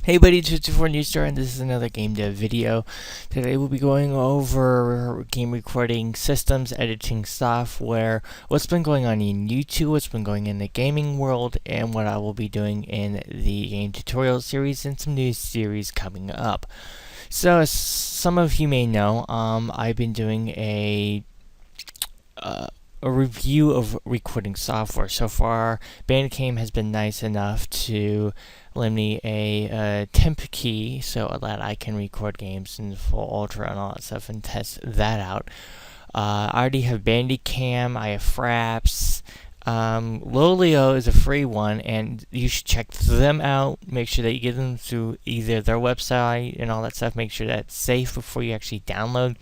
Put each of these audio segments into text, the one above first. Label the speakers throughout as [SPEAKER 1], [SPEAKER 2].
[SPEAKER 1] Hey buddy, 224 News Star, and this is another game dev video. Today we'll be going over game recording systems, editing software, what's been going on in YouTube, what's been going in the gaming world, and what I will be doing in the game tutorial series and some new series coming up. So, as some of you may know, I've been doing a review of recording software. So far, Bandicam has been nice enough to lend me a temp key so that I can record games in full ultra and all that stuff and test that out. I already have Bandicam, I have Fraps. Lolio is a free one, and you should check them out. Make sure that you get them through either their website and all that stuff. Make sure that's safe before you actually download.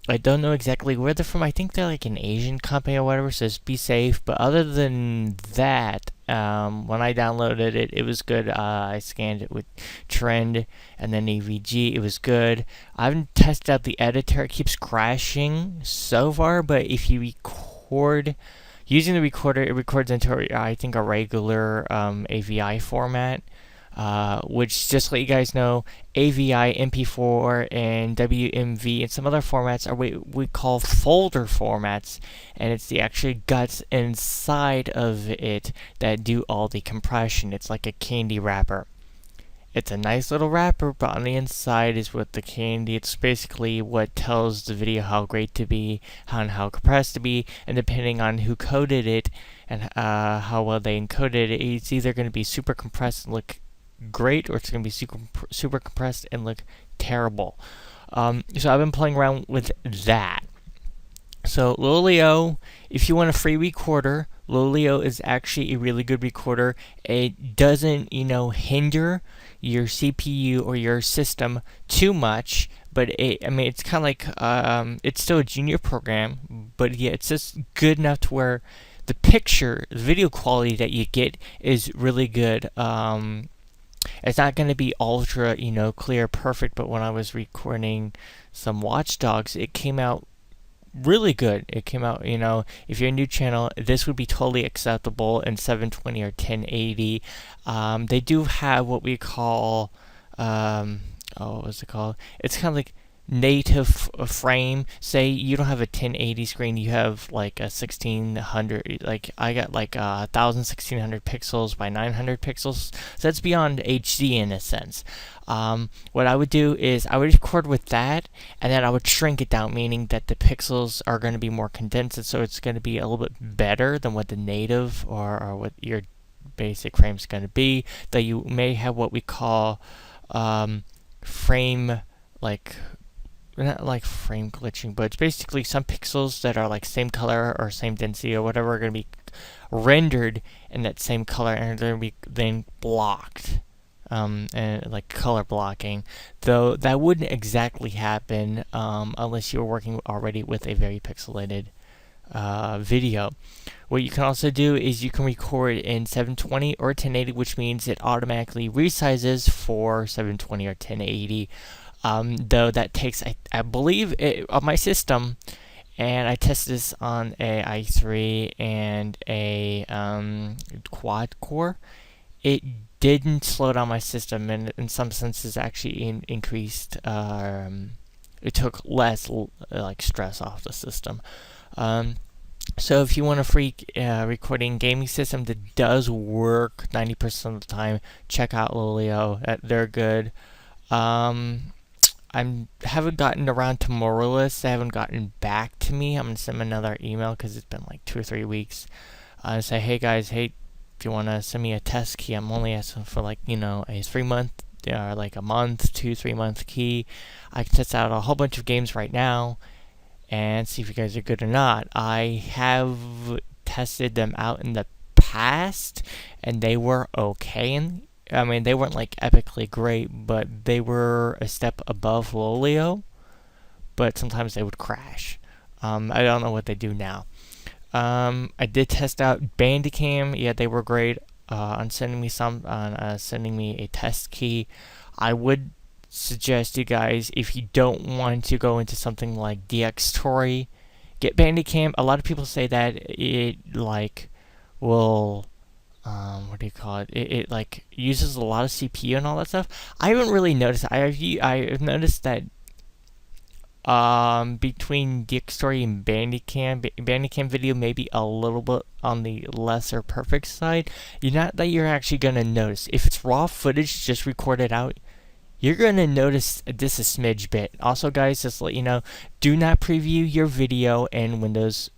[SPEAKER 1] I don't know exactly where they're from. I think they're like an Asian company or whatever, so just be safe. But other than that, when I downloaded it, it was good. I scanned it with Trend and then AVG. It was good. I haven't tested out the editor. It keeps crashing so far, but if you record using the recorder, it records into, I think, a regular AVI format. Which, just to let you guys know, AVI, MP4, and WMV, and some other formats are what we call folder formats, and it's the actual guts inside of it that do all the compression. It's like a candy wrapper. It's a nice little wrapper, but on the inside is what the candy. It's basically what tells the video how great to be, how compressed to be, and depending on who coded it and how well they encoded it, it's either going to be super compressed and look great, or it's going to be super compressed and look terrible. So I've been playing around with that. So Lolio, if you want a free recorder, Lolio is actually a really good recorder. It doesn't, hinder your CPU or your system too much, but it's kind of like, it's still a junior program, but yeah, it's just good enough to where the video quality that you get is really good. It's not going to be ultra, clear, perfect, but when I was recording some Watch Dogs, it came out really good. It came out, if you're a new channel, this would be totally acceptable in 720 or 1080. They do have what we call, what was it called? It's kind of like native frame. Say you don't have a 1080 screen, you have like a 1600, like I got like 1600 pixels by 900 pixels, so that's beyond HD in a sense. What I would do is I would record with that, and then I would shrink it down, meaning that the pixels are going to be more condensed, so it's going to be a little bit better than what the native or what your basic frame is going to be. Though you may have what we call frame, like, not like frame glitching, but it's basically some pixels that are like same color or same density or whatever are going to be rendered in that same color, and they're going to be then blocked, and like color blocking. Though that wouldn't exactly happen unless you're working already with a very pixelated video. What you can also do is you can record in 720 or 1080, which means it automatically resizes for 720 or 1080. Though that takes, I believe, on my system, and I tested this on a i3 and a quad core, it didn't slow down my system, and in some senses actually increased, it took less stress off the system. So if you want a free recording gaming system that does work 90% of the time, check out Lolio. They're good. I haven't gotten around to Moralist. They haven't gotten back to me. I'm going to send them another email because it's been like 2 or 3 weeks. Say, hey guys, if you want to send me a test key, I'm only asking for a 3-month, or like a month, 2-3 month key. I can test out a whole bunch of games right now and see if you guys are good or not. I have tested them out in the past, and they were okay. They weren't like epically great, but they were a step above Lolio, but sometimes they would crash. I don't know what they do now. I did test out Bandicam. Yeah, they were great on sending me a test key. I would suggest you guys, if you don't want to go into something like Dxtory, get Bandicam. A lot of people say that it will what do you call it? It like uses a lot of CPU and all that stuff. I haven't really noticed. I've noticed that between Dxtory and Bandicam video may be a little bit on the lesser perfect side. Not that you're actually gonna notice. If it's raw footage just recorded out, you're gonna notice this a smidge bit. Also, guys, just to let you know, do not preview your video in Windows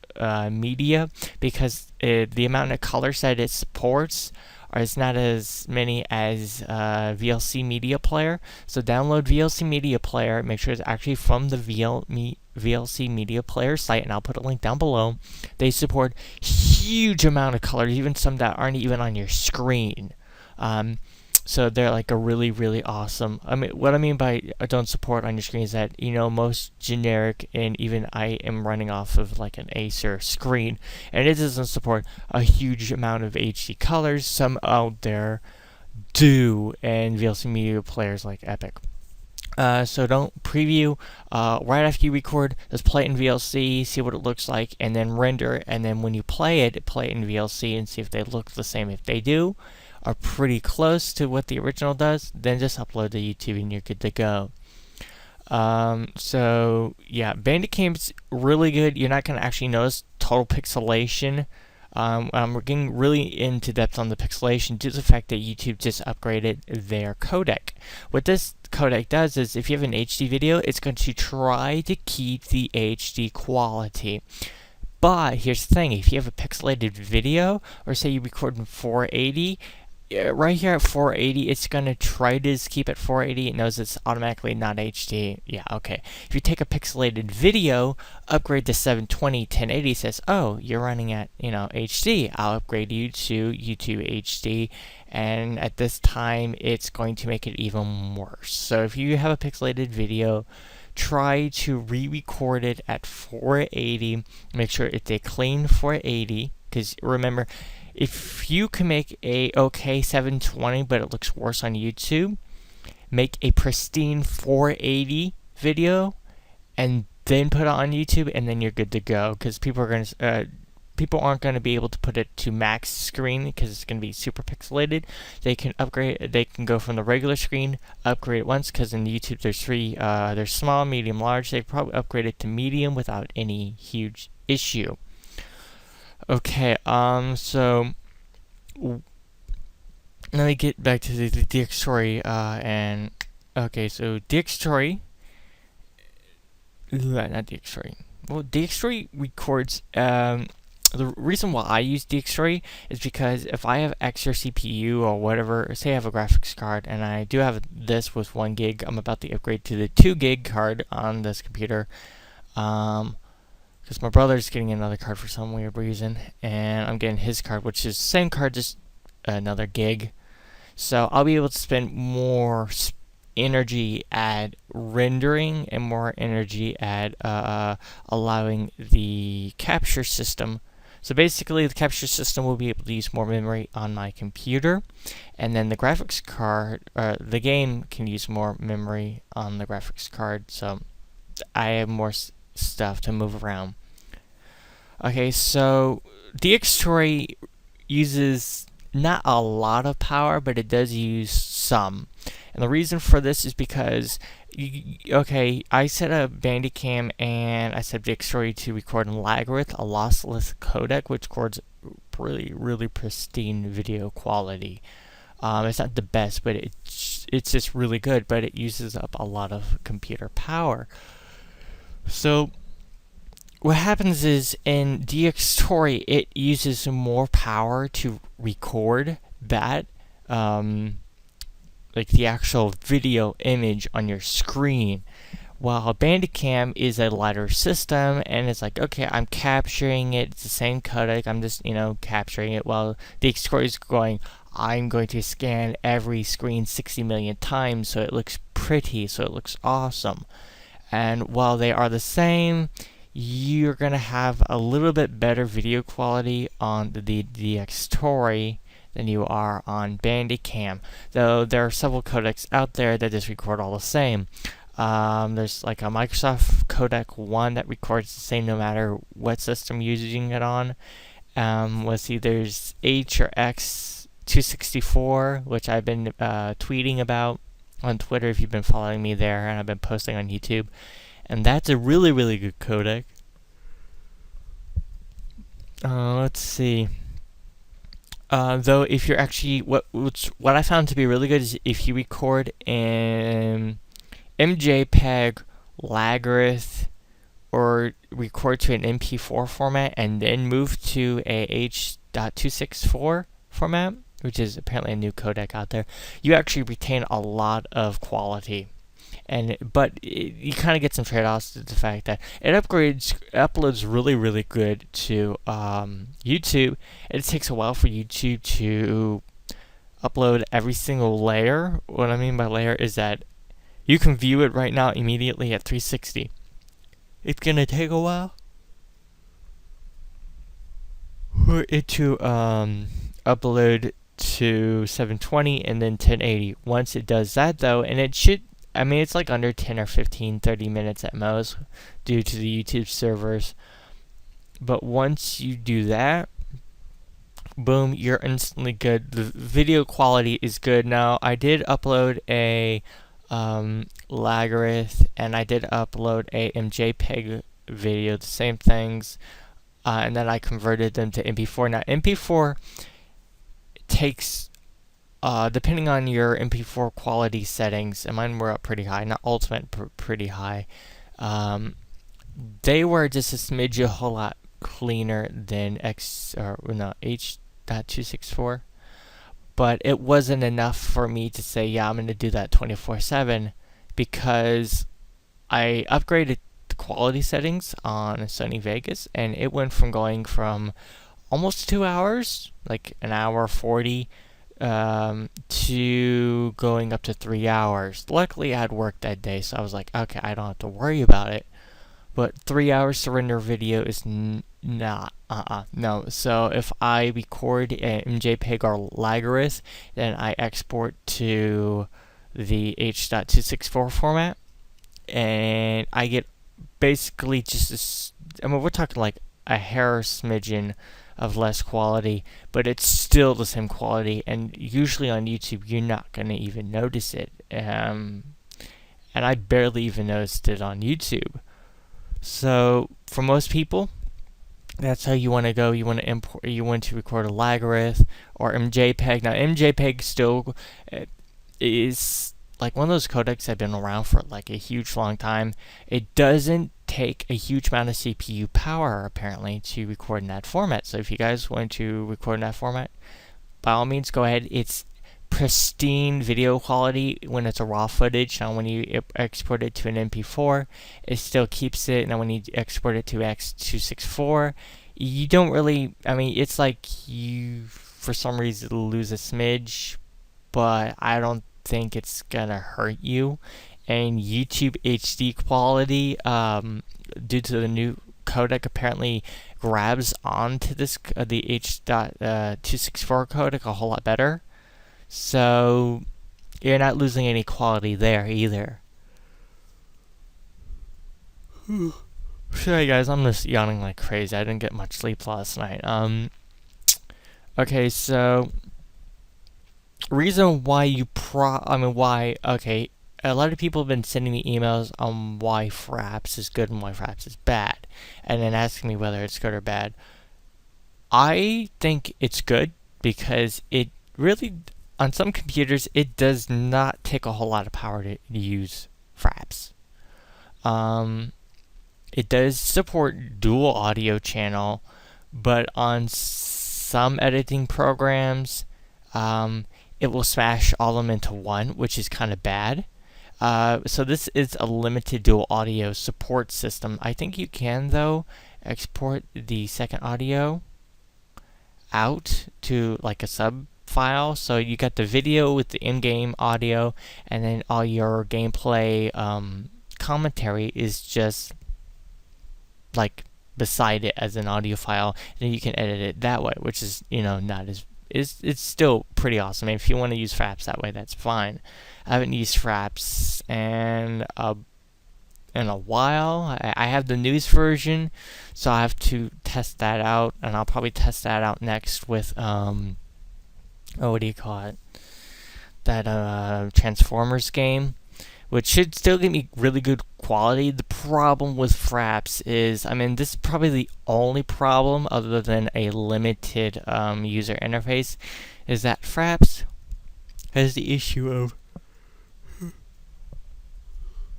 [SPEAKER 1] Media, because the amount of colors that it supports is not as many as VLC Media Player. So download VLC Media Player. Make sure it's actually from the VLC Media Player site, and I'll put a link down below. They support huge amount of colors, even some that aren't even on your screen. So they're like a really, really awesome. I mean, what I mean by don't support on your screen is that, most generic, and even I am running off of like an Acer screen, and it doesn't support a huge amount of HD colors. Some out there do, and VLC Media Players like Epic. So don't preview right after you record. Just play it in VLC, see what it looks like, and then render. And then when you play it in VLC and see if they look the same. If they do, are pretty close to what the original does, then just upload to YouTube and you're good to go. So yeah, Bandicam's really good. You're not going to actually notice total pixelation. We're getting really into depth on the pixelation due to the fact that YouTube just upgraded their codec. What this codec does is, if you have an HD video, it's going to try to keep the HD quality. But here's the thing, if you have a pixelated video, or say you record in 480, right here at 480, it's going to try to keep it 480. It knows it's automatically not HD. Yeah, okay. If you take a pixelated video, upgrade to 720, 1080, says, oh, you're running at, HD. I'll upgrade you to YouTube HD. And at this time, it's going to make it even worse. So if you have a pixelated video, try to re-record it at 480. Make sure it's a clean 480, because remember, if you can make a okay 720 but it looks worse on YouTube, make a pristine 480 video and then put it on YouTube, and then you're good to go. Because people aren't going to be able to put it to max screen because it's going to be super pixelated. They can upgrade. They can go from the regular screen, upgrade it once, because in YouTube there's three. There's small, medium, large. They probably upgrade it to medium without any huge issue. Okay, so let me get back to the Dxtory, and okay, so Dxtory, not Dxtory. Well, Dxtory records. The reason why I use Dxtory is because if I have extra CPU or whatever, say I have a graphics card, and I do have this with 1 gig, I'm about to upgrade to the 2 gig card on this computer. Because my brother's getting another card for some weird reason, and I'm getting his card, which is the same card, just another gig. So I'll be able to spend more energy at rendering and more energy at allowing the capture system. So basically, the capture system will be able to use more memory on my computer, and then the graphics card, the game can use more memory on the graphics card. So I have more stuff to move around. Okay, so Dxtory uses not a lot of power, but it does use some. And the reason for this is because, I set up Bandicam and I set Dxtory to record in Lagarith, a lossless codec, which records really, really pristine video quality. It's not the best, but it's just really good, but it uses up a lot of computer power. So what happens is, in Dxtory, it uses more power to record that, like the actual video image on your screen, while Bandicam is a lighter system, and it's like, okay, I'm capturing it, it's the same codec, I'm just, capturing it, while Dxtory is going, I'm going to scan every screen 60 million times so it looks pretty, so it looks awesome. And while they are the same, you're going to have a little bit better video quality on the Dxtory than you are on Bandicam. Though there are several codecs out there that just record all the same. There's like a Microsoft Codec 1 that records the same no matter what system you're using it on. Let's see, there's H or X 264, which I've been tweeting about on Twitter if you've been following me there, and I've been posting on YouTube. And that's a really, really good codec. Let's see. Though, if you're actually what I found to be really good is if you record in MJPEG, Lagarith, or record to an MP4 format and then move to a H.264 format, which is apparently a new codec out there, you actually retain a lot of quality. But you kind of get some trade-offs to the fact that it uploads really, really good to YouTube. It takes a while for YouTube to upload every single layer. What I mean by layer is that you can view it right now immediately at 360. It's gonna take a while for it to upload to 720 and then 1080. Once it does that though, and it should, I mean, it's like under 10 or 15, 30 minutes at most due to the YouTube servers. But once you do that, boom, you're instantly good. The video quality is good. Now, I did upload a Lagarith, and I did upload a MJPEG video, the same things, and then I converted them to MP4. Now, MP4 takes, depending on your MP4 quality settings, and mine were up pretty high, not ultimate, pretty high, they were just a smidge a whole lot cleaner than H.264. But it wasn't enough for me to say, yeah, I'm going to do that 24/7, because I upgraded the quality settings on Sony Vegas, and it went from going from almost 2 hours, like an hour 40, to going up to 3 hours. Luckily, I had work that day, so I was like, okay, I don't have to worry about it. But 3 hours to render video is not, no. So if I record an MJPEG or Lagarith, then I export to the H.264 format, and I get basically just I mean, we're talking like a hair smidgen of less quality, but it's still the same quality, and usually on YouTube you're not going to even notice it. And I barely even noticed it on YouTube. So for most people, that's how you want to go. You want to import. You want to record a Lagarith or MJPEG. Now MJPEG still is like one of those codecs that have been around for like a huge long time. It doesn't take a huge amount of CPU power apparently to record in that format. So if you guys want to record in that format, by all means go ahead. It's pristine video quality when it's a raw footage. Now when you export it to an MP4, it still keeps it. Now when you export it to H.264, you don't really, I mean, it's like you for some reason lose a smidge, but I don't think it's gonna hurt you. And YouTube HD quality, due to the new codec, apparently grabs onto this the H.264 codec a whole lot better. So you're not losing any quality there either. Sorry guys, I'm just yawning like crazy. I didn't get much sleep last night. Okay, so reason why okay, a lot of people have been sending me emails on why Fraps is good and why Fraps is bad, and then asking me whether it's good or bad. I think it's good because it really, on some computers, it does not take a whole lot of power to use Fraps. It does support dual audio channel, but on some editing programs, it will smash all of them into one, which is kind of bad. So this is a limited dual audio support system. I think you can, though, export the second audio out to like a sub file, so you got the video with the in-game audio, and then all your gameplay commentary is just like beside it as an audio file, and you can edit it that way, which is, you know, not as it's still pretty awesome. And if you want to use Fraps that way, that's fine. I haven't used Fraps in a while. I have the news version, so I have to test that out, and I'll probably test that out next with what do you call it? That Transformers game, which should still give me really good quality. The problem with Fraps is, I mean, this is probably the only problem other than a limited user interface, is that Fraps has the issue of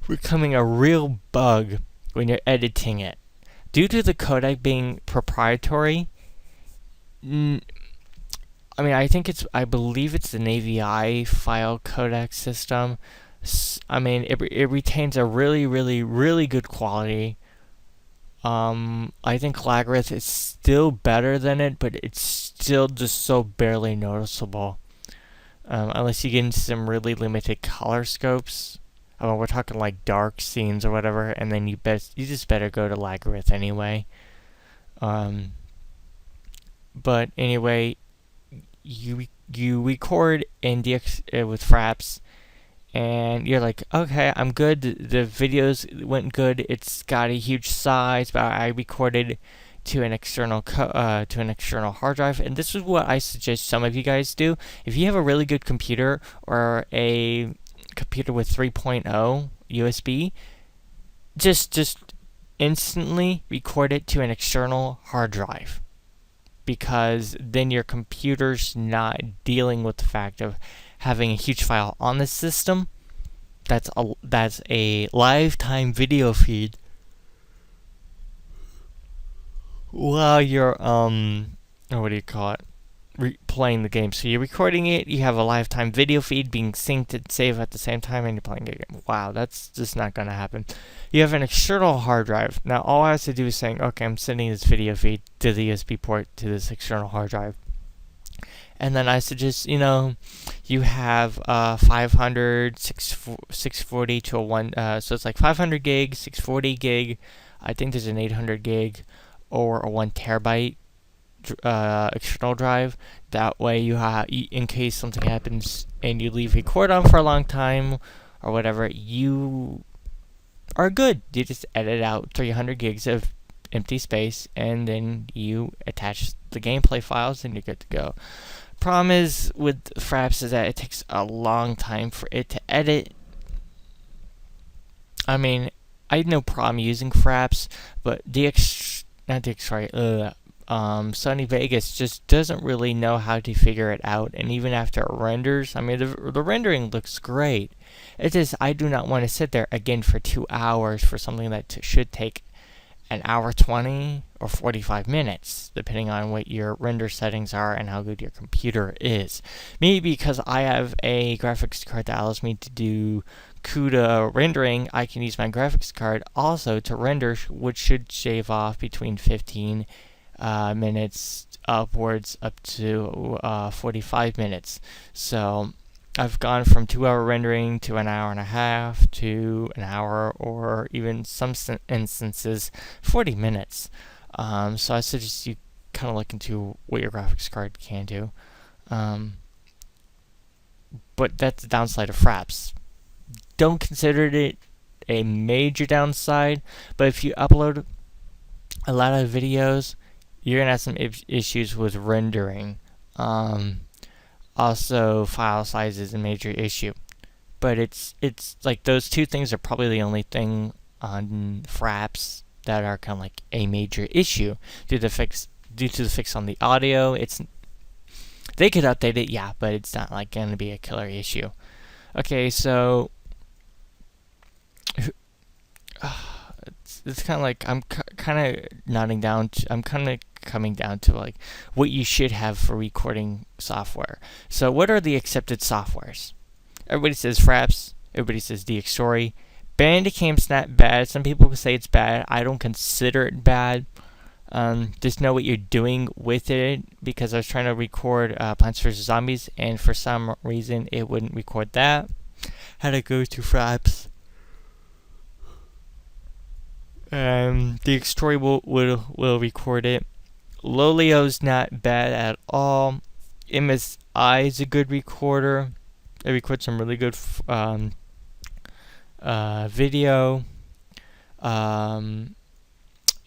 [SPEAKER 1] becoming a real bug when you're editing it. Due to the codec being proprietary, I mean, I believe it's the AVI file codec system. I mean, it retains a really, really, really good quality. I think Lagarith is still better than it, but it's still just so barely noticeable. Unless you get into some really limited color scopes. We're talking like dark scenes or whatever, and then you just better go to Lagarith anyway. But anyway, you record in DX with Fraps, and you're like, okay, I'm good. The videos went good. It's got a huge size, but I recorded to an external hard drive, and this is what I suggest some of you guys do. If you have a really good computer or a computer with 3.0 USB, just instantly record it to an external hard drive, because then your computer's not dealing with the fact of having a huge file on the system. That's a lifetime video feed while you're what do you call it? Playing the game. So you're recording it, you have a lifetime video feed being synced and saved at the same time, and you're playing a game. Wow, that's just not going to happen. You have an external hard drive. Now all I have to do is saying, okay, I'm sending this video feed to the USB port to this external hard drive. And then I suggest, you have 500, 640 to a 1, so it's like 500 gig, 640 gig, I think there's an 800 gig, or a 1 terabyte external drive. That way you have, in case something happens and you leave record on for a long time or whatever, you are good. You just edit out 300 gigs of empty space, and then you attach the gameplay files, and you're good to go. Problem is with Fraps is that it takes a long time for it to edit. I mean, I had no problem using Fraps, but Sony Vegas just doesn't really know how to figure it out, and even after it renders, I mean, the rendering looks great. It's just, I do not want to sit there again for 2 hours for something that should take an hour 20 or 45 minutes, depending on what your render settings are and how good your computer is. Maybe because I have a graphics card that allows me to do CUDA rendering, I can use my graphics card also to render, which should shave off between 15 minutes upwards up to 45 minutes. So I've gone from 2 hour rendering to an hour and a half to an hour, or even some instances 40 minutes. So I suggest you kind of look into what your graphics card can do. But that's the downside of Fraps. Don't consider it a major downside, but if you upload a lot of videos, you're going to have some issues with rendering. Also, file size is a major issue. But it's like those two things are probably the only thing on Fraps that are kind of like a major issue due to the fix on the audio. They could update it, yeah, but it's not like going to be a killer issue. Okay, so it's kind of like I'm kind of nodding down. I'm kind of coming down to like what you should have for recording software. So what are the accepted softwares? Everybody says Fraps. Everybody says Dxtory. Bandicam's not bad. Some people say it's bad. I don't consider it bad. Just know what you're doing with it, because I was trying to record Plants vs. Zombies, and for some reason it wouldn't record that. Had to go to Fraps. Dxtory will record it. Lolio's not bad at all. MSI is a good recorder. It records some really good video.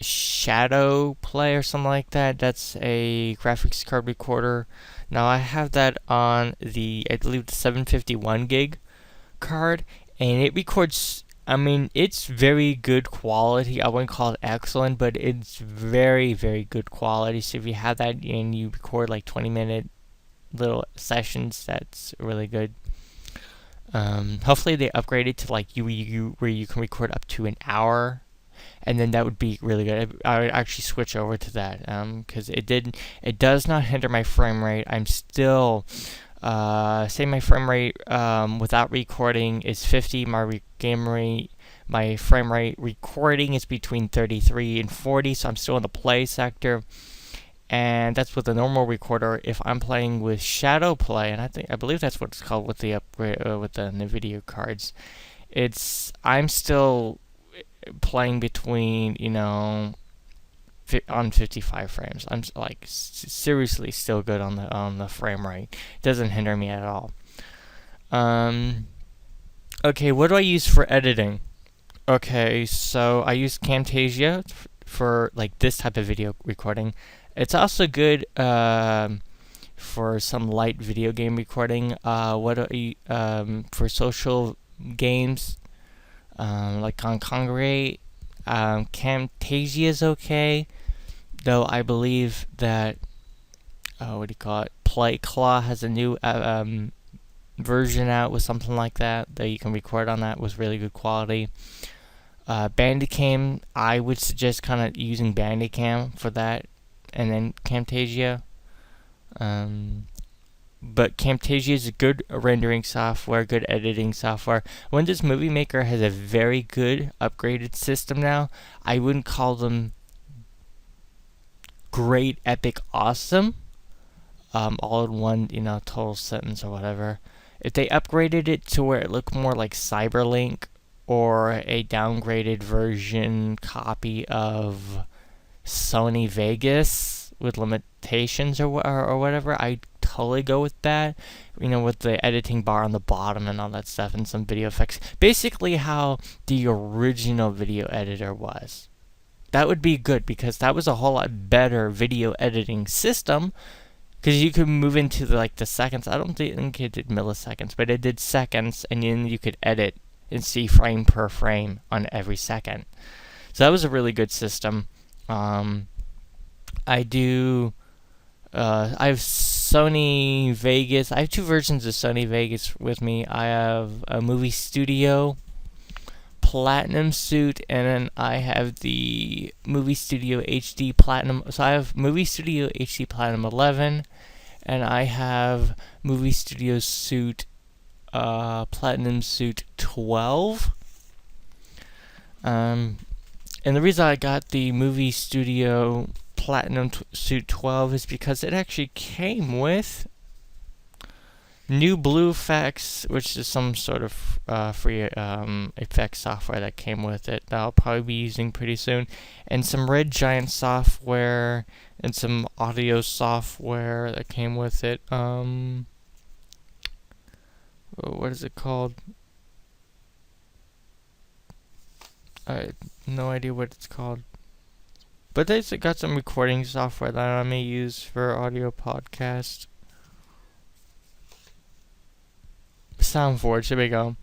[SPEAKER 1] Shadow Play or something like that. That's a graphics card recorder. Now I have that on I believe the 751 gig card, and it records. I mean, it's very good quality. I wouldn't call it excellent, but it's very, very good quality. So if you have that and you record like 20-minute little sessions, that's really good. Hopefully they upgrade it to like you where you can record up to an hour, and then that would be really good. I would actually switch over to that because it does not hinder my frame rate. I'm still say my frame rate without recording is 50. My frame rate recording is between 33 and 40, so I'm still in the play sector. And that's with a normal recorder. If I'm playing with Shadow Play, and I believe that's what it's called with the upgrade with the NVIDIA cards, I'm still playing between on 55 frames. I'm like seriously still good on the frame rate. It doesn't hinder me at all. Okay, what do I use for editing? Okay, so I use Camtasia for like this type of video recording. It's also good for some light video game recording. For social games, like on Kongregate, Camtasia is okay. Though I believe that PlayClaw has a new version out with something like that you can record on that with really good quality. Bandicam, I would suggest kind of using Bandicam for that, and then Camtasia. But Camtasia is a good rendering software, good editing software. Windows Movie Maker has a very good upgraded system now. I wouldn't call them great, epic, awesome, all in one, total sentence or whatever. If they upgraded it to where it looked more like Cyberlink or a downgraded version copy of Sony Vegas with limitations or whatever, I'd totally go with that. With the editing bar on the bottom and all that stuff and some video effects. Basically how the original video editor was. That would be good because that was a whole lot better video editing system because you could move into the seconds. I don't think it did milliseconds, but it did seconds, and then you could edit and see frame per frame on every second. So that was a really good system. I have Sony Vegas. I have two versions of Sony Vegas with me. I have a Movie Studio Platinum suit, and then I have the Movie Studio HD Platinum. So I have Movie Studio HD Platinum 11, and I have Movie Studio Suite Platinum Suite 12. And the reason I got the Movie Studio Platinum Suite 12 is because it actually came with New Blue Effects, which is some sort of free effects software that came with it that I'll probably be using pretty soon, and some Red Giant software and some audio software that came with it. What is it called? I have no idea what it's called. But they've got some recording software that I may use for audio podcast. SoundForge, there we go.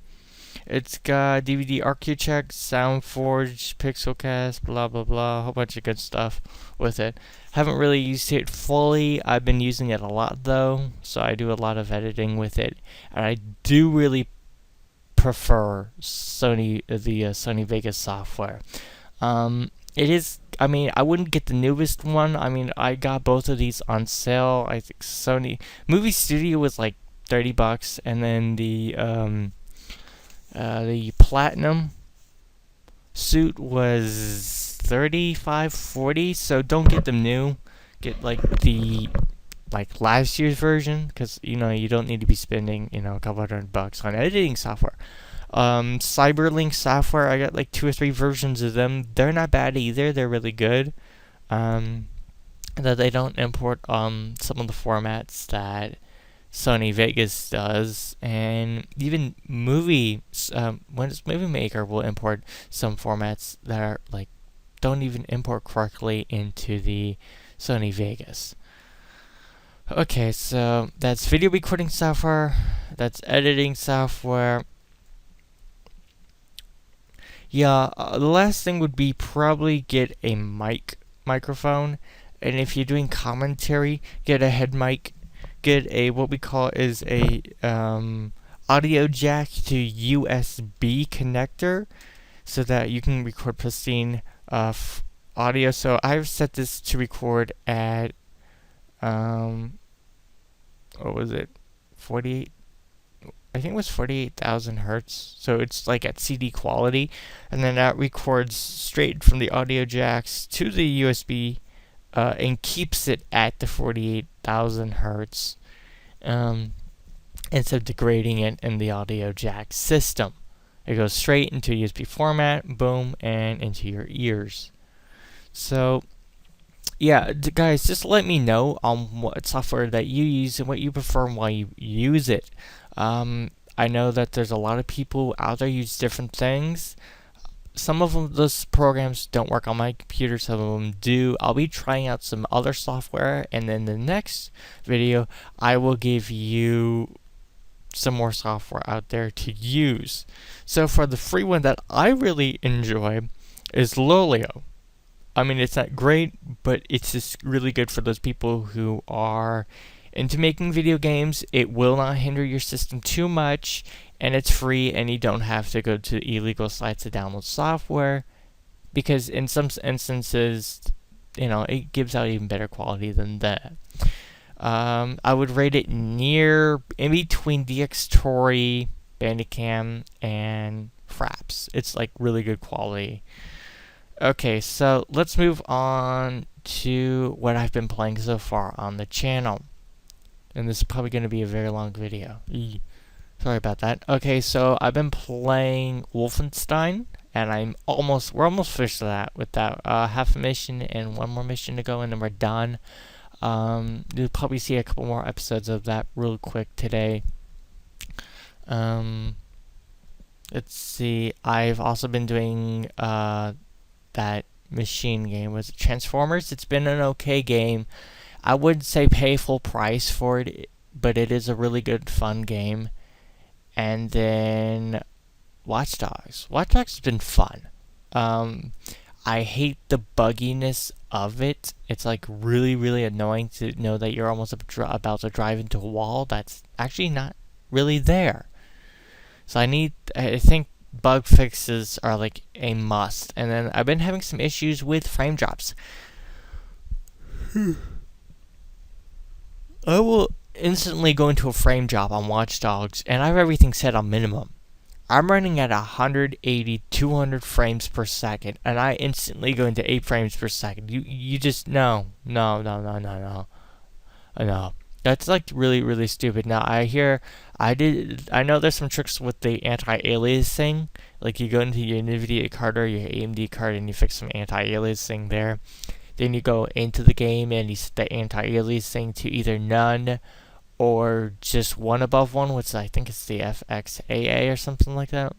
[SPEAKER 1] It's got DVD Architect, SoundForge, Pixelcast, blah blah blah, a whole bunch of good stuff with it. Haven't really used it fully. I've been using it a lot though, so I do a lot of editing with it, and I do really prefer the Sony Vegas software. It is. I mean, I wouldn't get the newest one. I mean, I got both of these on sale. I think Sony Movie Studio was like $30, and then the Platinum suit was $35-40. So don't get them new. Get the last year's version, because you don't need to be spending a couple $100 on editing software. Cyberlink software, I got like 2 or 3 versions of them. They're not bad either. They're really good. That they don't import some of the formats that Sony Vegas does, and even Windows Movie Maker will import some formats that are like don't even import correctly into the Sony Vegas. Okay, so that's video recording software, that's editing software. Yeah, the last thing would be probably get a microphone, and if you're doing commentary, get a head mic, get a what we call is a audio jack to USB connector, so that you can record pristine audio. So I've set this to record at what was it, 48? I think it was 48,000 hertz. So it's like at CD quality, and then that records straight from the audio jacks to the USB, and keeps it at the 48,000 hertz, instead of degrading it in the audio jack system. It goes straight into USB format, boom, and into your ears. So, yeah, guys, just let me know on what software that you use and what you prefer and why you use it. I know that there's a lot of people out there use different things. Some of those programs don't work on my computer, some of them do. I'll be trying out some other software, and then the next video, I will give you some more software out there to use. So for the free one that I really enjoy is Lolio. I mean, it's not great, but it's just really good for those people who are into making video games. It will not hinder your system too much, and it's free, and you don't have to go to illegal sites to download software, because in some instances, it gives out even better quality than that. I would rate it near, in between Dxtory, Bandicam, and Fraps. It's like really good quality. Okay, so let's move on to what I've been playing so far on the channel. And this is probably going to be a very long video. Sorry about that. Okay, so I've been playing Wolfenstein, and we're almost finished with that. Half a mission and one more mission to go, and then we're done. You'll probably see a couple more episodes of that real quick today. Let's see. I've also been doing that machine game. Was it Transformers? It's been an okay game. I wouldn't say pay full price for it, but it is a really good, fun game. And then Watch Dogs. Watch Dogs has been fun. I hate the bugginess of it. It's like really, really annoying to know that you're almost about to drive into a wall that's actually not really there. So I think bug fixes are like a must. And then I've been having some issues with frame drops. I will instantly go into a frame drop on Watch Dogs, and I have everything set on minimum. I'm running at 180, 200 frames per second, and I instantly go into 8 frames per second. You just, no. That's like really, really stupid. Now, I know there's some tricks with the anti-aliasing. Like, you go into your NVIDIA card or your AMD card, and you fix some anti-aliasing there. Then you go into the game, and you set the anti-aliasing to either none or just one above one, which I think is the FXAA or something like that.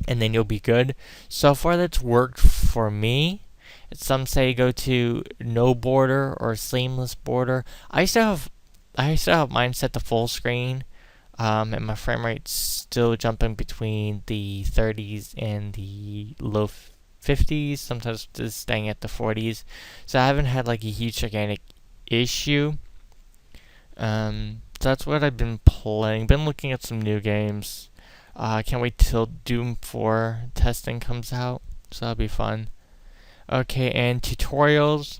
[SPEAKER 1] And then you'll be good. So far, that's worked for me. Some say go to no border or seamless border. I still have mine set to full screen, and my frame rate's still jumping between the 30s and the low 50s. Sometimes just staying at the 40s. So I haven't had like a huge gigantic issue. That's what I've been playing. Been looking at some new games. I can't wait till Doom 4 testing comes out, so that'll be fun. Okay, and tutorials.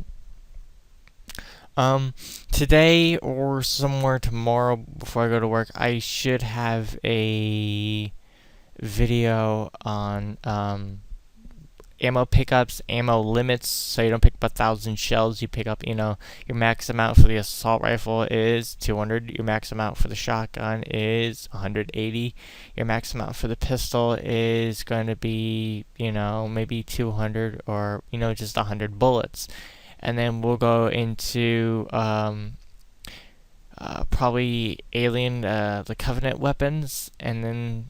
[SPEAKER 1] Today or somewhere tomorrow before I go to work, I should have a video on ammo pickups, ammo limits, so you don't pick up 1,000 shells. You pick up, your max amount for the assault rifle is 200. Your max amount for the shotgun is 180. Your max amount for the pistol is going to be, maybe 200 or, just 100 bullets. And then we'll go into probably Alien, the Covenant weapons, and then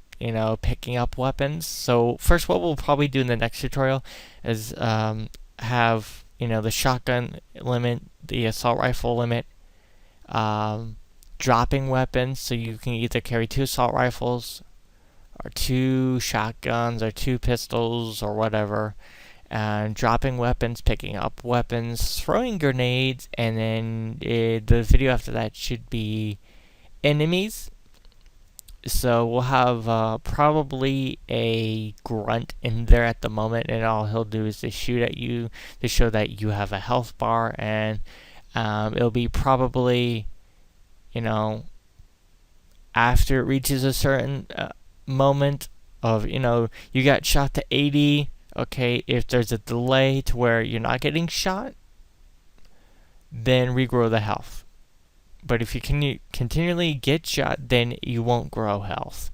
[SPEAKER 1] picking up weapons. So first, what we'll probably do in the next tutorial is have the shotgun limit, the assault rifle limit, dropping weapons, so you can either carry 2 assault rifles or 2 shotguns or 2 pistols or whatever, and dropping weapons, picking up weapons, throwing grenades, and then the video after that should be enemies. So we'll have probably a grunt in there at the moment, and all he'll do is to shoot at you to show that you have a health bar, and it'll be probably, after it reaches a certain moment of, you got shot to 80, okay, if there's a delay to where you're not getting shot, then regrow the health. But if you can continually get shot, then you won't grow health.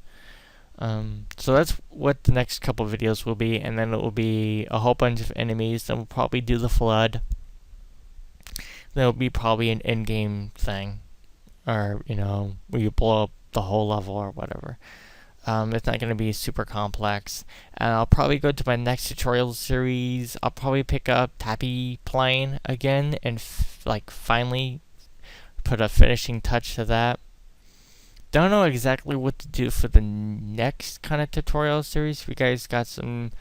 [SPEAKER 1] So that's what the next couple videos will be, and then it will be a whole bunch of enemies. Then we'll probably do the flood. There'll be probably an end-game thing, or where you blow up the whole level or whatever. It's not going to be super complex. And I'll probably go to my next tutorial series. I'll probably pick up Tappy Plane again and finally put a finishing touch to that. Don't know exactly what to do for the next kind of tutorial series. If you guys got some,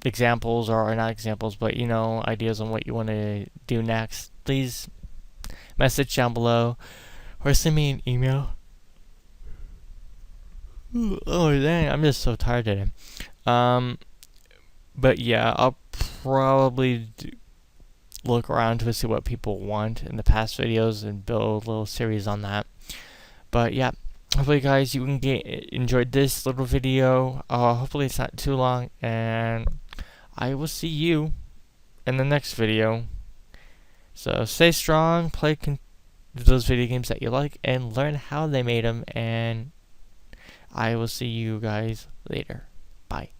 [SPEAKER 1] examples, or not examples, but ideas on what you want to do next, please message down below or send me an email. Oh dang, I'm just so tired today. But yeah, I'll probably look around to see what people want in the past videos and build a little series on that. But yeah, hopefully guys you enjoyed this little video. Hopefully it's not too long, and I will see you in the next video. So stay strong, play those video games that you like, and learn how they made them, and I will see you guys later. Bye.